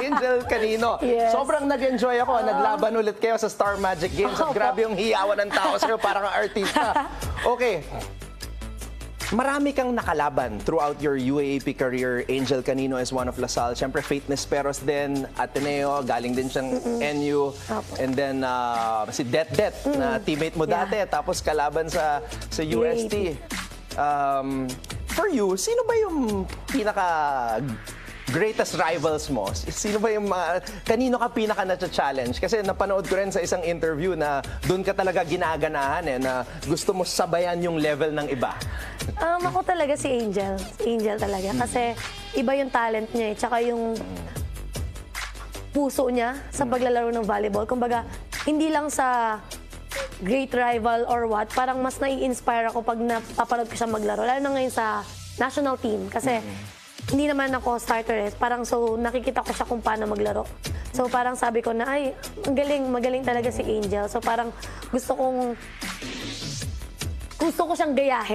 Angel Canino. Yes. Sobrang nag-enjoy ako. Naglaban ulit kayo sa Star Magic Games. At grabe yung hiyawan ng tao sa'yo, parang artista. Okay. Marami kang nakalaban throughout your UAAP career. Angel Canino is one of LaSalle. Siyempre, Faith Nesperos din, Ateneo, galing din siyang NU. And then, si Det na teammate mo dati. Tapos kalaban sa UST. For you, sino ba yung pinaka greatest rivals mo? Sino ba yung kanino ka pinaka na-challenge? Kasi napanood ko rin sa isang interview na doon ka talaga ginaganahan na gusto mo sabayan yung level ng iba. Ako talaga si Angel. Angel talaga. Kasi iba yung talent niya Tsaka yung puso niya sa paglalaro ng volleyball. Kumbaga, hindi lang sa great rival or what, parang mas nai-inspire ako pag napapanood ko siya maglaro. Lalo na ngayon sa national team. Kasi hindi naman ako starter Parang so nakikita ko siya kung paano maglaro. So parang sabi ko na ay, magaling talaga si Angel. So parang gusto ko siyang gayahin.